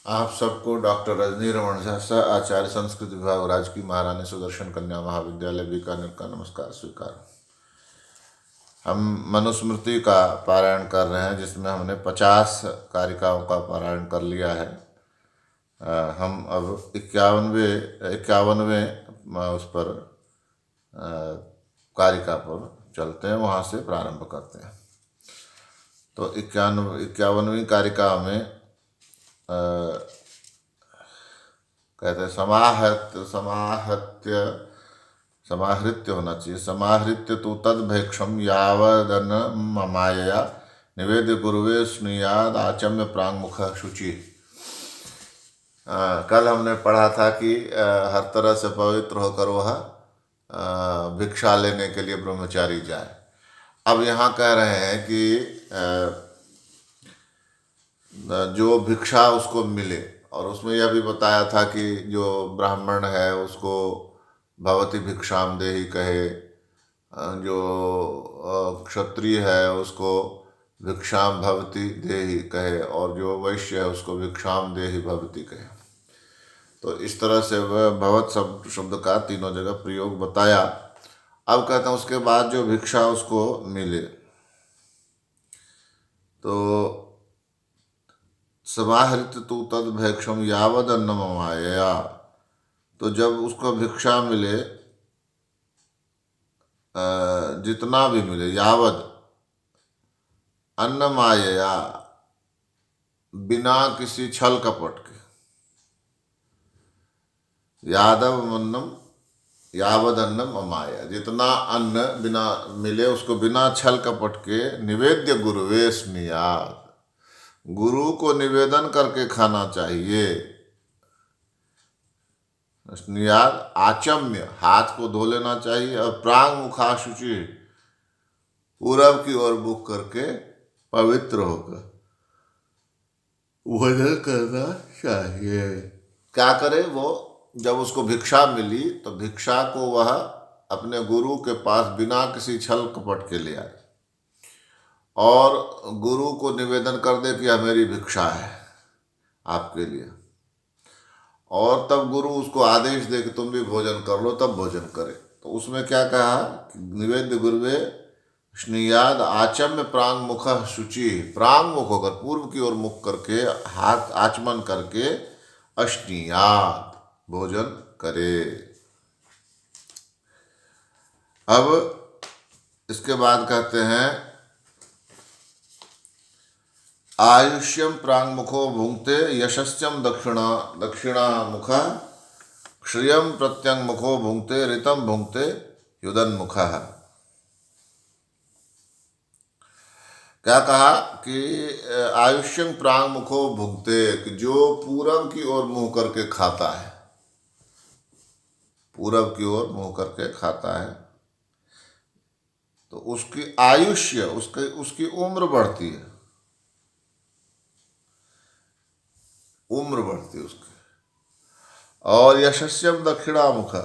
आप सबको डॉक्टर रजनी रमन झा सह आचार्य संस्कृत विभाग राजकीय महारानी सुदर्शन कन्या महाविद्यालय बीकानेर का नमस्कार स्वीकार। हम मनुस्मृति का पारायण कर रहे हैं, जिसमें हमने 50 कारिकाओं का पारायण कर लिया है। हम अब इक्यावनवें उस पर कारिका पर चलते हैं, वहाँ से प्रारंभ करते हैं। तो इक्यावनवीं कारिका में कहते हैं समाहृत्य होना चाहिए। समाहृत्य तो तद्भैक्षम यावदन माया निवेद्य गुरुवे स्नुयाद आचम्य प्रांगमुख शुचि। कल हमने पढ़ा था कि हर तरह से पवित्र होकर वह भिक्षा लेने के लिए ब्रह्मचारी जाए। अब यहाँ कह रहे हैं कि जो भिक्षा उसको मिले, और उसमें यह भी बताया था कि जो ब्राह्मण है उसको भवती भिक्षाम देहि कहे, जो क्षत्रिय है उसको भिक्षाम भवती देहि कहे, और जो वैश्य है उसको भिक्षाम देहि भवती कहे। तो इस तरह से वह भवत शब्द का तीनों जगह प्रयोग बताया। अब कहते हैं उसके बाद जो भिक्षा उसको मिले, तो समाहृत तू तद भैक्षम यावद अन्न ममाया, तो जब उसको भिक्षा मिले, जितना भी मिले, यावद अन्न माया, बिना किसी छल कपट के, यादव अन्नम यावद अन्नम अमाया, जितना अन्न बिना मिले उसको बिना छल कपट के निवेद्य गुरुवे स्नियाद, गुरु को निवेदन करके खाना चाहिए। स्नियाद आचम्य, हाथ को धो लेना चाहिए, और प्रांग मुखा शुचि, पूरब की ओर मुख करके पवित्र होकर भोजन करना चाहिए। क्या करे वो, जब उसको भिक्षा मिली तो भिक्षा को वह अपने गुरु के पास बिना किसी छल कपट के ले आए, और गुरु को निवेदन कर दे कि यह मेरी भिक्षा है आपके लिए, और तब गुरु उसको आदेश दे कि तुम भी भोजन कर लो, तब भोजन करे। तो उसमें क्या कहा, निवेद्य गुरुवे स्नियाद आचम्य प्रांग मुख शुचि, प्रांग मुख होकर पूर्व की ओर मुख करके हाथ आचमन करके अश्नियाद भोजन करे। अब इसके बाद कहते हैं आयुष्यम प्रांग मुखो भुंक्ते यशस्यम दक्षिणा मुख, श्रियम प्रत्यंग मुखो भुंक्ते ऋतम भुंक्ते युदन मुख। क्या कहा कि आयुष्यम प्रांग मुखो भुंक्ते, कि जो पूरब की ओर मुंह करके खाता है, पूरब की ओर मुंह करके खाता है, तो उसकी आयुष्य, उसकी उम्र बढ़ती है, उम्र बढ़ती है उसकी। और यशस्यम दक्षिणामुख,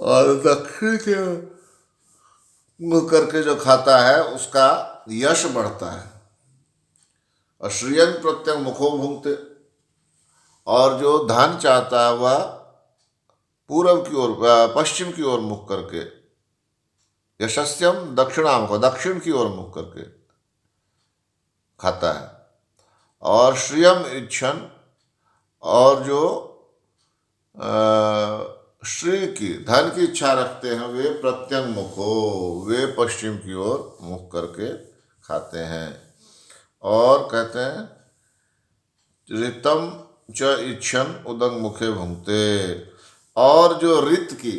और दक्षिण के मुंह करके जो खाता है उसका यश बढ़ता है। और श्रियन प्रत्यंग मुखो भुंक्ते, और जो धन चाहता है वह पूरब की ओर पश्चिम की ओर मुख करके, यशस्यम दक्षिणामुख, दक्षिण की ओर मुख करके खाता है। और श्रियम इच्छन, और जो श्री की, धन की इच्छा रखते हैं, वे प्रत्यंग मुखो, वे पश्चिम की ओर मुख करके खाते हैं। और कहते हैं ऋतम च इच्छन उदंग मुखे भुंक्ते, और जो रित की,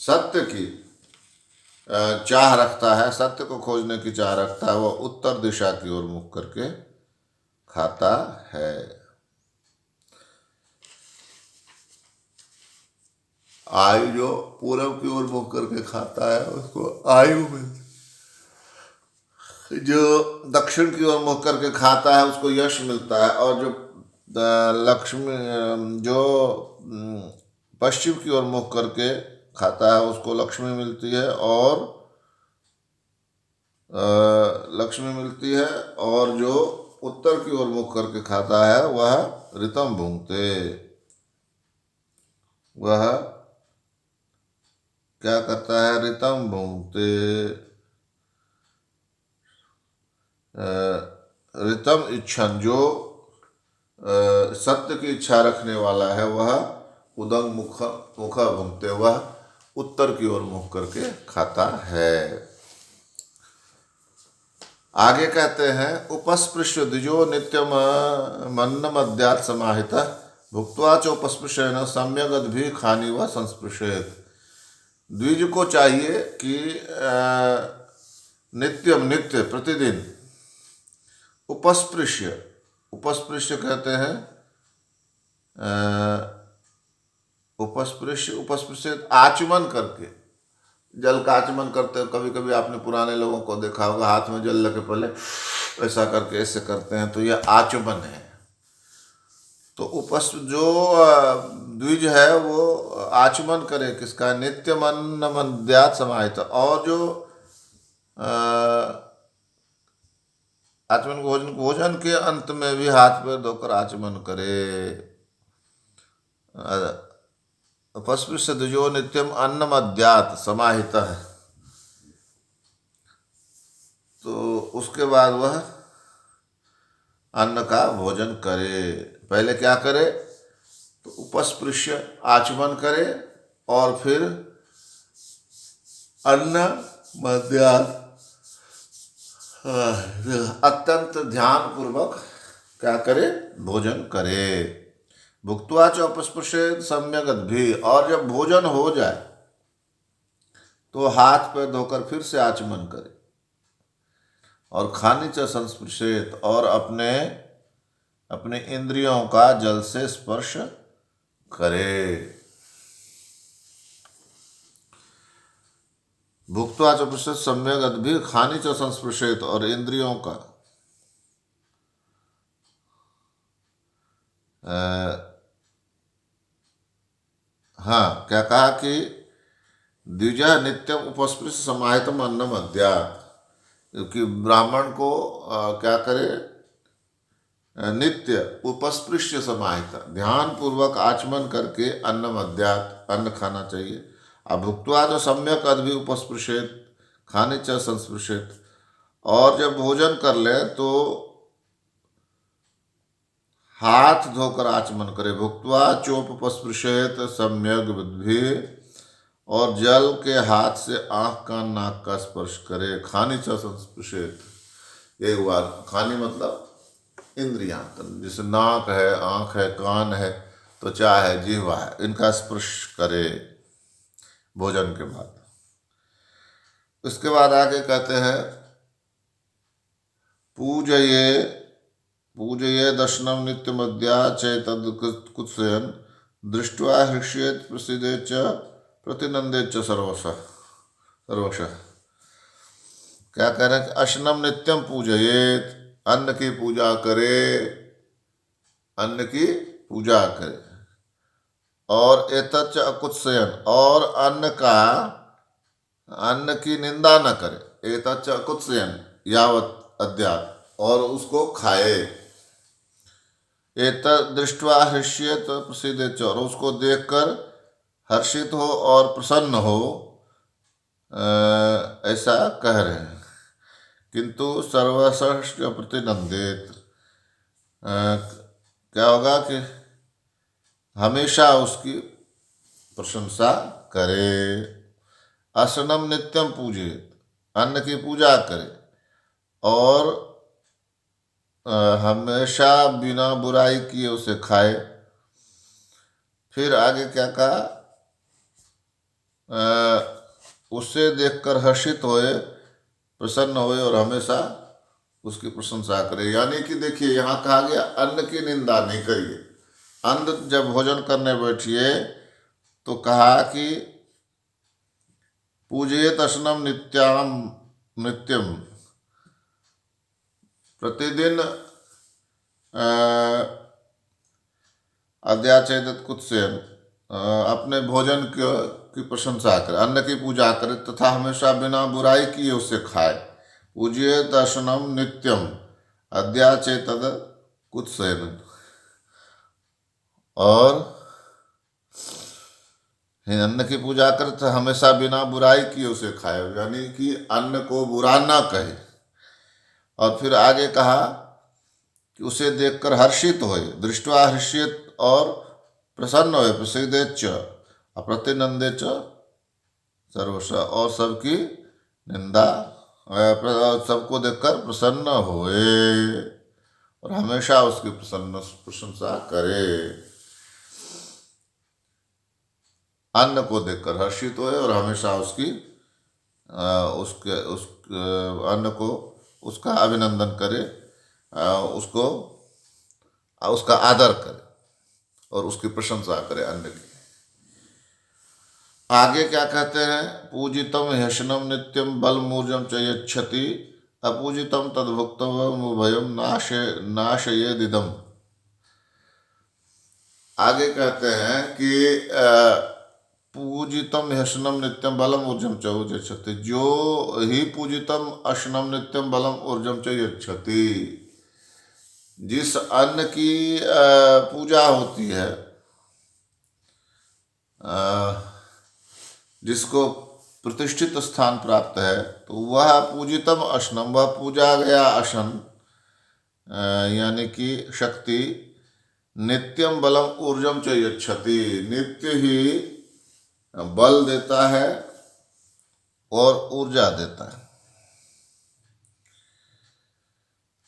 सत्य की चाह रखता है, सत्य को खोजने की चाह रखता है, वह उत्तर दिशा की ओर मुख करके खाता है। आयु, जो पूरब की ओर मुख करके खाता है उसको आयु मिलती, जो दक्षिण की ओर मुख करके खाता है उसको यश मिलता है, और जो लक्ष्मी, जो पश्चिम की ओर मुख करके खाता है उसको लक्ष्मी मिलती है, और लक्ष्मी मिलती है, और जो उत्तर की ओर मुख करके खाता है वह ऋतम भुंक्ते, वह क्या करता है, ऋतम भुंक्ते। ऋतम इच्छन, जो सत्य की इच्छा रखने वाला है वह उदंग मुख मुख भुंक्ते, वह उत्तर की ओर मुख करके खाता है। आगे कहते हैं उपस्पृश्य द्विजो नित्यम मन्न मद्यात् समाहित भुक्त्वा च उपस्पृशेन सम्यगद भी खानी व संस्पृशेत। द्विज को चाहिए कि नित्यम नित्य प्रतिदिन उपस्पृश्य, उपस्पृश्य कहते हैं उपस्पृश्य, उपस्पृश्य आचमन करके, जल का आचमन करते हो। कभी कभी आपने पुराने लोगों को देखा होगा हाथ में जल लगे पहले ऐसा करके ऐसे करते हैं, तो यह आचमन है। तो जो द्विज है वो आचमन करे किसका, नित्य मन मद्यात् समाहित, और जो आचमन भोजन के अंत में भी हाथ पैर धोकर आचमन करे। उपस्पृश्य द्विजो नित्यम अन्न मद्यात् समाहित है, तो उसके बाद वह अन्न का भोजन करे। पहले क्या करे, तो उपस्पृश्य आचमन करे और फिर अन्न मद्यात् अत्यंत ध्यान पूर्वक क्या करे, भोजन करे। भुक्त्वा च उपस्पृशेत सम्यगत भी, और जब भोजन हो जाए तो हाथ पैर धोकर फिर से आचमन करे। और खानी च संस्पृशेत, और अपने इंद्रियों का जल से स्पर्श करे। भुक्त्वा च उपस्पृशेत सम्यगत भी, खानी च संस्पृशेत, और इंद्रियों का हाँ क्या कहा कि द्विज नित्यम उपस्पृश्य समाहितम अन्न मद्यात्, क्योंकि ब्राह्मण को क्या करे, नित्य उपस्पृश्य समाहित ध्यान पूर्वक आचमन करके अन्न मद्यात् अन्न खाना चाहिए। भुक्त्वा जो सम्यक अद भी उपस्पृशेत खाने च संस्पृशेत, और जब भोजन कर ले तो हाथ धोकर आचमन करे। भुक्त्वा चोपस्पृशेत सम्यक विद्धि, और जल के हाथ से आँख कान नाक का स्पर्श करे। खानी च संस्पृशेत, एक बार खानी मतलब इंद्रियां, जैसे नाक है, आँख है, कान है, त्वचा है, जिह्वा है, इनका स्पर्श करे भोजन के बाद। उसके बाद आगे कहते हैं पूजये दर्शनम नित्य मद्या चैतद कुत्सयन दृष्ट्वा हृष्येत प्रसिद्धे च प्रतिनंदे च सर्वशः। क्या कह रहे हैं, अशनम नित्यम पूजयेत, अन्न की पूजा करे, अन्न की पूजा करे। और एतच्च अकुत्सयन, और अन्न की निंदा न करे। एतच्च अकुत्सयन यावत अद्याप, और उसको खाए। एतत् दृष्ट्वा हृष्येत प्रसीदेत, और उसको देखकर हर्षित हो और प्रसन्न हो, ऐसा कह रहे हैं। किंतु सर्वशः प्रतिनंदित, क्या होगा कि हमेशा उसकी प्रशंसा करे। असनम नित्यम पूजित, अन्न की पूजा करे, और हमेशा बिना बुराई किए उसे खाए। फिर आगे क्या कहा, उससे देखकर हर्षित होए, प्रसन्न होए, और हमेशा उसकी प्रशंसा करे। यानी कि देखिए यहाँ कहा गया अन्न की निंदा नहीं करिए। अन्न जब भोजन करने बैठिए तो कहा कि पूजयेत अशनम नित्यम, प्रतिदिन अद्याचेत कुत्सेन, अपने भोजन की प्रशंसा करे, अन्न की पूजा करे, तथा हमेशा बिना बुराई किए उसे खाए। पूजयेत अशनम नित्यम, अद्याचे तद कुत्सेन। और अन्न की पूजा करे तो हमेशा बिना बुराई किए उसे खाए, यानी कि अन्न को बुरा ना कहे। और फिर आगे कहा कि उसे देखकर हर्षित होए, दृष्टवा हर्षित, और प्रसन्न होए, प्रसिद्धेच अप्रतिनंदे च सर्वश, और सबकी निंदा, सबको देखकर प्रसन्न होए और हमेशा उसकी प्रशंसा करे। अन्न को देखकर हर्षित होए और हमेशा उसकी उस अन्न को उसका अभिनंदन करे, उसको उसका आदर करे और उसकी प्रशंसा करे अन्न की। आगे क्या कहते हैं, पूजितम ह्यसनम नित्यम बलमूर्जम च यच्छति, अपूजितम तद्भुक्तम उभयम नाशयेदिदम। आगे कहते हैं कि पूजितम ह्यसनम नित्यम बलम ऊर्जम च यच्छति, जो ही पूजितम अशनम नित्यम बलम ऊर्जम च यच्छति, जिस अन्न की पूजा होती है, जिसको प्रतिष्ठित स्थान प्राप्त है, तो वह पूजितम अशनम, वह पूजा गया अशन यानी कि शक्ति, नित्यम बलम ऊर्जम च यच्छति, नित्य ही बल देता है और ऊर्जा देता है।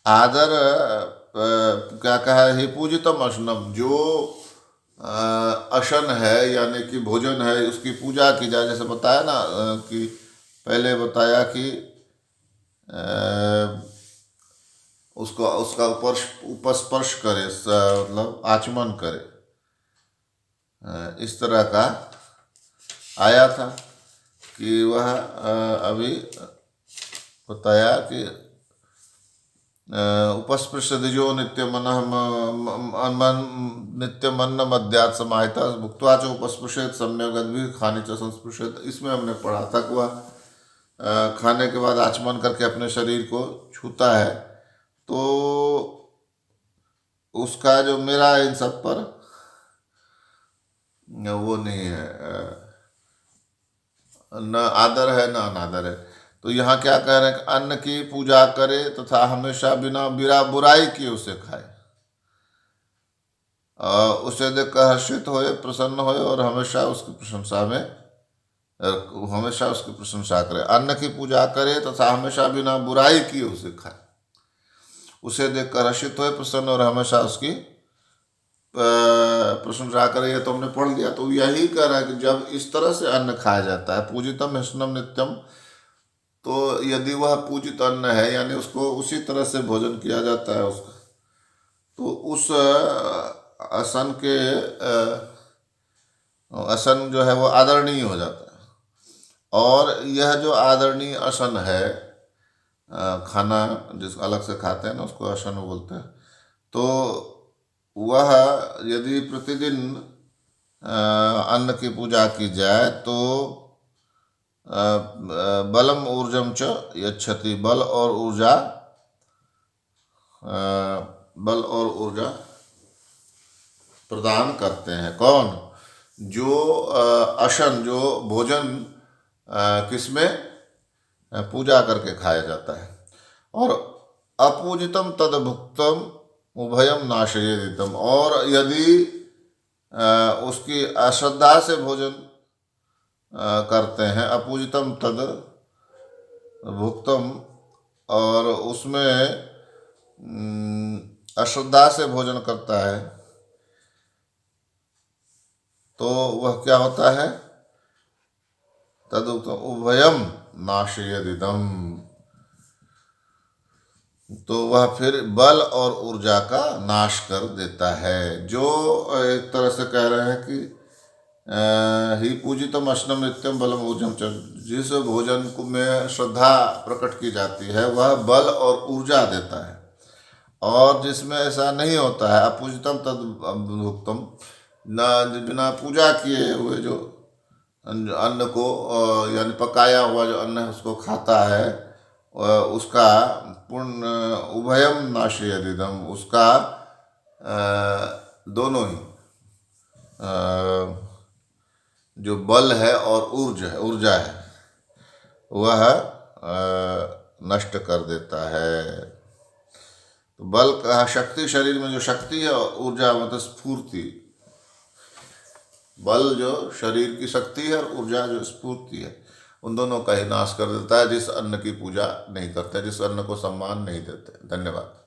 आदर क्या कहा है, हे पूजितम अशनम, जो अशन है यानी कि भोजन है, उसकी पूजा की जाए। जैसे बताया ना कि पहले बताया कि उसको उसका उपस्पर्श करे, मतलब आचमन करे, इस तरह का आया था कि वह अभी बताया कि उपस्पृश दिजो नित्य मन नित्य मन मध्यात् समाहिता भुक्त्वा च उपस्पृशेत सम्यक गद्भिः खाने च संस्पृशेत। इसमें हमने पढ़ा था कि वह खाने के बाद आचमन करके अपने शरीर को छूता है, तो उसका जो मेरा इन सब पर वो नहीं है, न आदर है न अनादर है। तो यहाँ क्या कह रहे हैं कि अन्न की पूजा करे तथा हमेशा बिना बुराई किए उसे खाए, उसे देखकर हर्षित होए, प्रसन्न होए और हमेशा उसकी प्रशंसा करे। अन्न की पूजा करे तथा हमेशा बिना बुराई किए उसे खाए, उसे देखकर हर्षित होए, प्रसन्न और हमेशा उसकी प्रशंसा करे। ये तो हमने पढ़ लिया। तो यही कह रहा है कि जब इस तरह से अन्न खाया जाता है, पूजितम ह्यसनम नित्यम, तो यदि वह पूजित अन्न है यानी उसको उसी तरह से भोजन किया जाता है उसका, तो उस असन के असन जो है वो आदरणीय हो जाता है। और यह जो आदरणीय असन है, खाना जिसको अलग से खाते हैं ना, उसको असन बोलते हैं, तो वह यदि प्रतिदिन अन्न की पूजा की जाए तो बलम ऊर्जम च यच्छति, बल और ऊर्जा प्रदान करते हैं। कौन? जो अशन, जो भोजन किसमें पूजा करके खाया जाता है। और अपूजितम तदभुक्तम उभयम नाशयेदितम, और यदि उसकी अश्रद्धा से भोजन करते हैं, अपूजितम तद भुक्तम, और उसमें अश्रद्धा से भोजन करता है, तो वह क्या होता है, तदुक्तम उभयम नाशयेदिदम, तो वह फिर बल और ऊर्जा का नाश कर देता है। जो एक तरह से कह रहे हैं कि ही पूजितम अश्नम नित्यम बलम ऊर्जम च, जिस भोजन को में श्रद्धा प्रकट की जाती है वह बल और ऊर्जा देता है, और जिसमें ऐसा नहीं होता है, अपूजितम तद भुक्तम, न बिना पूजा किए हुए जो अन्न को यानी पकाया हुआ जो अन्न है उसको खाता है, उसका पुण्य उभयम नाशयदिदम, उसका दोनों ही जो बल है और ऊर्जा है वह नष्ट कर देता है। तो बल का शक्ति, शरीर में जो शक्ति है, और ऊर्जा मतलब स्फूर्ति। बल जो शरीर की शक्ति है और ऊर्जा जो स्फूर्ति है, उन दोनों का ही नाश कर देता है जिस अन्न की पूजा नहीं करते, जिस अन्न को सम्मान नहीं देते। धन्यवाद।